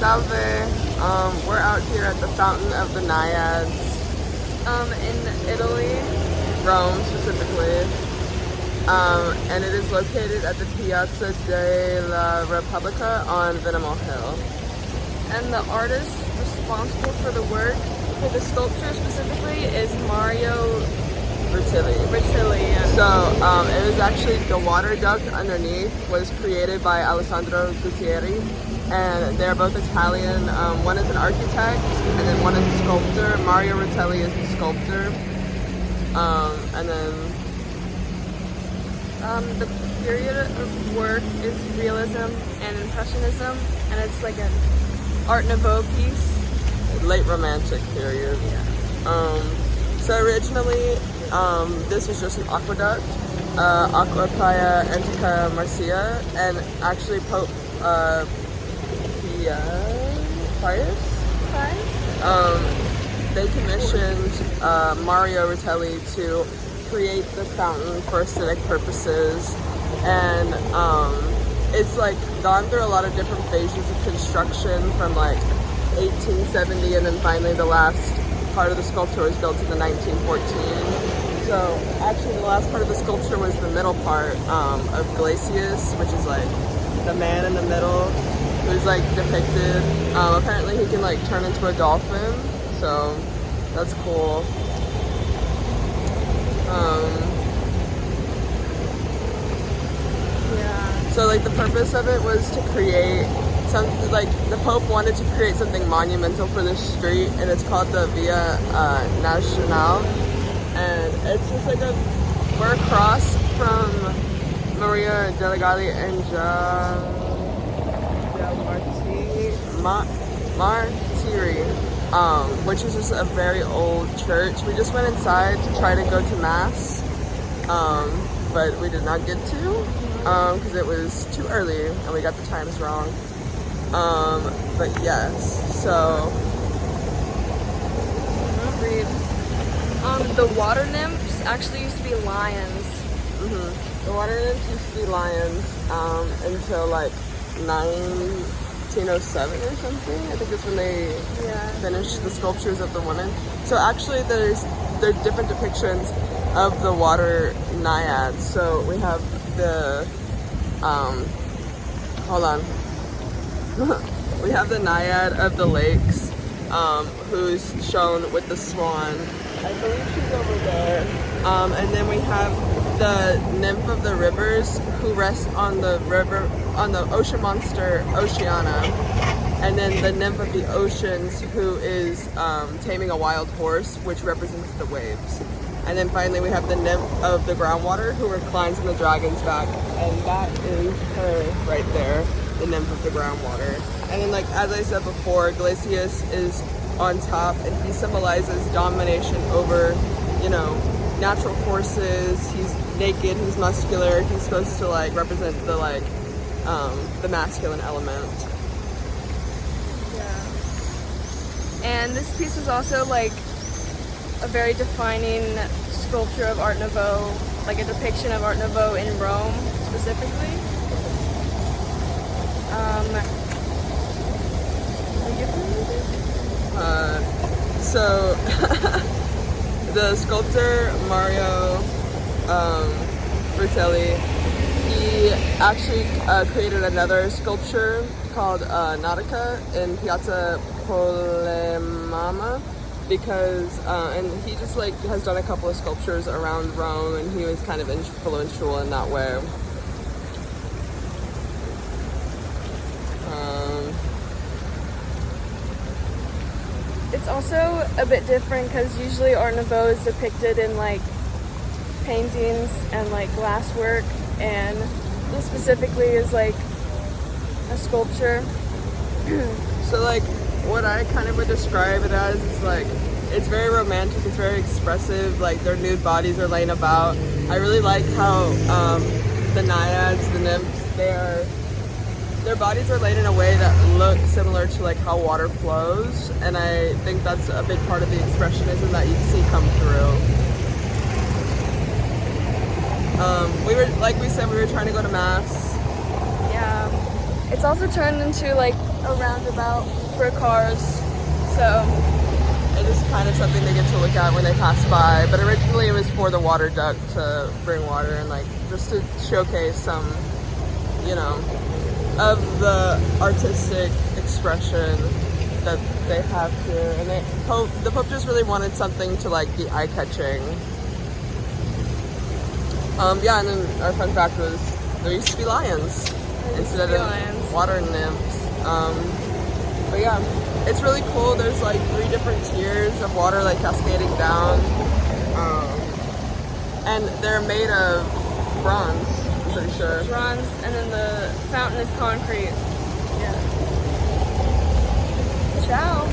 Salve. We're out here at the Fountain of the Naiads. In Italy. Rome specifically. And it is located at the Piazza della Repubblica on Vinemal Hill. And the artist responsible for the work, for the sculpture specifically, is Mario Rutilli. Yeah. So it was actually the water duct underneath was created by Alessandro Guttieri, and they're both Italian. One is an architect, and then one is a sculptor. Mario Rutilli is the sculptor, and then the period of work is realism and impressionism, and it's like an Art Nouveau piece. Late Romantic period. Yeah. So originally, this was just an aqueduct, Aqua Playa Antica Marcia, and actually Pope Pius, they commissioned Mario Rutilli to create the fountain for aesthetic purposes, and it's like gone through a lot of different phases of construction from like 1870, and then finally the last part of the sculpture was built in the 1914. So actually the last part of the sculpture was the middle part of Glacius, which is like the man in the middle who's like depicted. Apparently he can like turn into a dolphin, so that's cool. Yeah. So like the purpose of it was to create something, like the Pope wanted to create something monumental for this street, and it's called the Via Nazionale, and it's just like we're across from Maria Delle and Martiri, which is just a very old church. We just went inside to try to go to mass, but we did not get to because it was too early and we got the times wrong. But yes, so Read. The water nymphs actually used to be lions. The water nymphs used to be lions until like 1907 or something. I think that's when they finished the sculptures of the women. So actually there are different depictions of the water naiads. So we have the hold on. We have the naiad of the lakes, who's shown with the swan. I believe she's over there. And then we have the nymph of the rivers, who rests on the river, on the ocean monster Oceana. And then the nymph of the oceans, who is taming a wild horse, which represents the waves. And then finally we have the nymph of the groundwater, who reclines on the dragon's back, and that is her right there, the nymph of the groundwater. And then, like as I said before, Glacius is on top, and he symbolizes domination over, natural forces. He's naked, he's muscular, he's supposed to like represent the the masculine element. Yeah. And this piece was also like a very defining sculpture of Art Nouveau, like a depiction of Art Nouveau in Rome specifically. Are you familiar with it? So the sculptor Mario Rutilli, he actually created another sculpture called Nautica in Piazza Polemama, because and he just like has done a couple of sculptures around Rome, and he was kind of influential in that way. It's also a bit different because usually Art Nouveau is depicted in like paintings and like glasswork, and this specifically is like a sculpture. So like what I kind of would describe it as is like it's very romantic, it's very expressive, like their nude bodies are laying about. I really like how the naiads, the nymphs, their bodies are laid in a way that look similar to like how water flows, and I think that's a big part of the expressionism that you see come through. We were, like we said, we were trying to go to mass. Yeah. It's also turned into like a roundabout for cars, so it is kind of something they get to look at when they pass by. But originally it was for the water duct to bring water and like just to showcase some, you know, of the artistic expression that they have here. And the Pope just really wanted something to like be eye-catching. Yeah, and then our fun fact was there used to be lions instead of water nymphs. But yeah, it's really cool. There's like 3 different tiers of water like cascading down. And they're made of bronze, I'm pretty sure. Bronze, and then the fountain is concrete. Yeah. Ciao.